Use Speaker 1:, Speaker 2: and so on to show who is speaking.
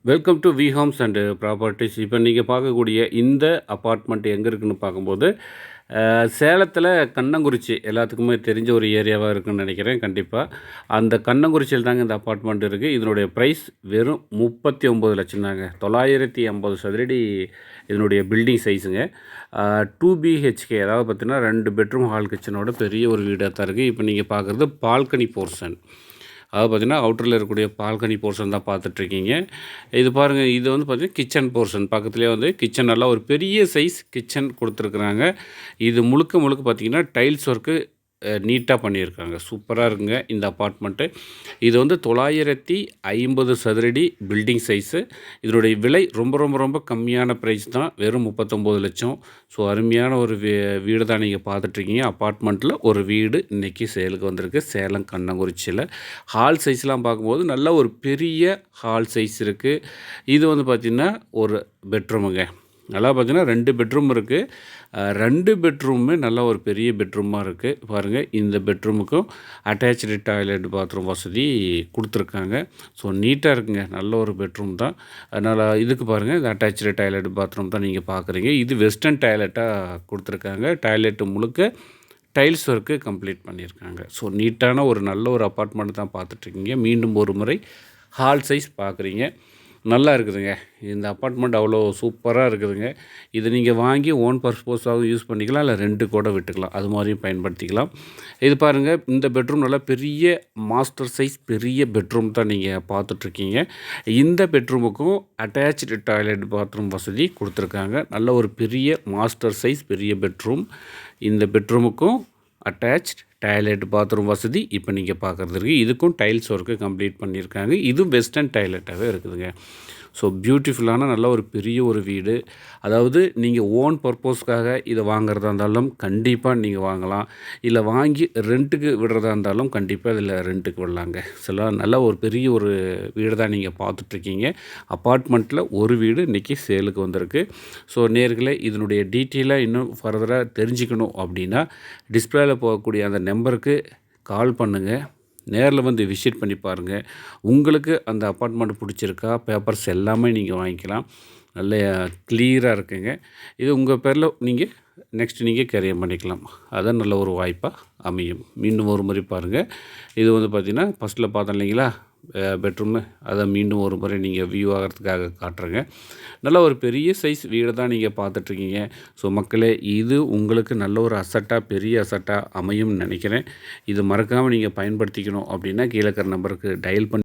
Speaker 1: Welcome to V homes and properties. இப்போ நீங்கள் பார்க்கக்கூடிய இந்த அப்பார்ட்மெண்ட் எங்கே இருக்குதுன்னு பார்க்கும்போது சேலத்தில் கண்ணங்குறிச்சி எல்லாத்துக்குமே தெரிஞ்ச ஒரு ஏரியாவாக இருக்குதுன்னு நினைக்கிறேன். கண்டிப்பாக அந்த கண்ணங்குறிச்சியில் தாங்க இந்த அப்பார்ட்மெண்ட் இருக்குது. இதனுடைய ப்ரைஸ் வெறும் 39 லட்சம் தாங்க. 950 சதுரடி இதனுடைய பில்டிங் சைஸுங்க. 2 பிஹெச்கே, அதாவது பார்த்திங்கன்னா 2 பெட்ரூம் ஹால் கிச்சனோட பெரிய ஒரு வீடாக தான் இருக்குது. இப்போ நீங்கள் பார்க்குறது பால்கனி போர்ஷன், அதாவது பார்த்திங்கன்னா அவுட்டரில் இருக்கக்கூடிய பால்கனி போர்ஷன் தான் பார்த்துட்ருக்கீங்க. இது பாருங்கள், இது வந்து பார்த்திங்கன்னா கிச்சன் போர்ஷன் பக்கத்துலேயே வந்து கிச்சன், நல்லா ஒரு பெரிய சைஸ் கிச்சன் கொடுத்துருக்குறாங்க. இது முழுக்க முழுக்க பார்த்திங்கன்னா டைல்ஸ் ஒர்க்கு நீட்டாக பண்ணியிருக்காங்க. சூப்பராக இருக்குங்க இந்த அப்பார்ட்மெண்ட்டு. இது வந்து 950 சதுரடி பில்டிங் சைஸு. இதனுடைய விலை ரொம்ப ரொம்ப ரொம்ப கம்மியான ப்ரைஸ் தான், வெறும் 39 லட்சம். ஸோ அருமையான ஒரு வீடு தான் நீங்கள் பார்த்துட்ருக்கீங்க. அப்பார்ட்மெண்ட்டில் ஒரு வீடு இன்றைக்கி சேலுக்கு வந்திருக்கு சேலம் கண்ணங்குறிச்சியில். ஹால் சைஸ்லாம் பார்க்கும்போது நல்ல ஒரு பெரிய ஹால் சைஸ் இருக்குது. இது வந்து பார்த்திங்கன்னா ஒரு பெட்ரூமுங்க. நல்லா பார்த்தீங்கன்னா 2 பெட்ரூம் இருக்குது. 2 பெட்ரூமுமே நல்லா ஒரு பெரிய பெட்ரூமாக இருக்குது. பாருங்கள், இந்த பெட்ரூமுக்கும் அட்டாச்சு டாய்லெட் பாத்ரூம் வசதி கொடுத்துருக்காங்க. ஸோ நீட்டாக இருக்குங்க, நல்ல ஒரு பெட்ரூம் தான். அதனால் இதுக்கு பாருங்கள், இந்த அட்டாச்சு டாய்லெட் பாத்ரூம் தான் நீங்கள் பார்க்குறீங்க. இது வெஸ்டர்ன் டாய்லெட்டாக கொடுத்துருக்காங்க. டாய்லெட்டு முழுக்க டைல்ஸ் ஒர்க்கு கம்ப்ளீட் பண்ணியிருக்காங்க. ஸோ நீட்டான ஒரு நல்ல ஒரு அப்பார்ட்மெண்ட் தான் பார்த்துட்ருக்கீங்க. மீண்டும் ஒரு முறை ஹால் சைஸ் பார்க்குறீங்க. நல்லா இருக்குதுங்க இந்த அப்பார்ட்மெண்ட், அவ்வளோ சூப்பராக இருக்குதுங்க. இது நீங்கள் வாங்கி ஓன் பர்பஸாகவும் யூஸ் பண்ணிக்கலாம், இல்லை ரெண்டு கூட விட்டுக்கலாம், அது மாதிரியும் பயன்படுத்திக்கலாம். இது பாருங்கள், இந்த பெட்ரூம் நல்லா பெரிய மாஸ்டர் சைஸ் பெரிய பெட்ரூம் தான் நீங்கள் பார்த்துட்ருக்கீங்க. இந்த பெட்ரூமுக்கும் அட்டாச்சு டாய்லெட் பாத்ரூம் வசதி கொடுத்துருக்காங்க. நல்ல ஒரு பெரிய மாஸ்டர் சைஸ் பெரிய பெட்ரூம். இந்த பெட்ரூமுக்கும் அட்டாச் டாய்லெட் பாத்ரூம் வசதி இப்போ நீங்கள் பார்க்குறது இருக்குது. இதுக்கும் டைல்ஸ் ஒர்க்கு கம்ப்ளீட் பண்ணியிருக்காங்க. இதுவும் வெஸ்டர்ன் டாய்லெட்டாகவே இருக்குதுங்க. ஸோ பியூட்டிஃபுல்லான நல்ல ஒரு பெரிய ஒரு வீடு. அதாவது நீங்கள் ஓன் பர்பஸ்க்காக இதை வாங்குறதா இருந்தாலும் கண்டிப்பாக நீங்கள் வாங்கலாம், இல்லை வாங்கி ரெண்ட்டுக்கு விடுறதா இருந்தாலும் கண்டிப்பாக இதில் ரெண்ட்டுக்கு விடலாங்க. சில நல்ல ஒரு பெரிய ஒரு வீடு தான் நீங்கள் பார்த்துட்ருக்கீங்க. அப்பார்ட்மெண்ட்டில் ஒரு வீடு இன்றைக்கி சேலுக்கு வந்திருக்கு. ஸோ நேர்களே, இதனுடைய டீட்டெயிலாக இன்னும் ஃபர்தராக தெரிஞ்சுக்கணும் அப்படின்னா டிஸ்பிளேயில் போகக்கூடிய அந்த நம்பருக்கு கால் பண்ணுங்கள். நேரில் வந்து விசிட் பண்ணி பாருங்கள். உங்களுக்கு அந்த அப்பார்ட்மெண்ட் பிடிச்சிருக்கா, பேப்பர்ஸ் எல்லாமே நீங்கள் வாங்கிக்கலாம். நல்ல கிளியராக இருக்குங்க. இது உங்கள் பேரில் நீங்கள் நெக்ஸ்ட் நீங்கள் கேரியம் பண்ணிக்கலாம். அதான் நல்ல ஒரு வாய்ப்பாக அமையும். மீண்டும் ஒரு முறை பாருங்கள். இது வந்து பார்த்திங்கன்னா ஃபஸ்ட்டில் பார்த்தோம் இல்லைங்களா பெட்ரூம்னு, அதை மீண்டும் ஒரு முறை நீங்கள் வியூ ஆகிறதுக்காக காட்டுறேங்க. நல்ல ஒரு பெரிய சைஸ் வீடு தான் நீங்கள் பார்த்துட்ருக்கீங்க. ஸோ மக்களே, இது உங்களுக்கு நல்ல ஒரு அசட்டாக பெரிய அசட்டாக அமையும்னு நினைக்கிறேன். இது மறக்காமல் நீங்கள் பயன்படுத்திக்கணும் அப்படின்னா கீழே இருக்கிற நம்பருக்கு டயல் பண்ணி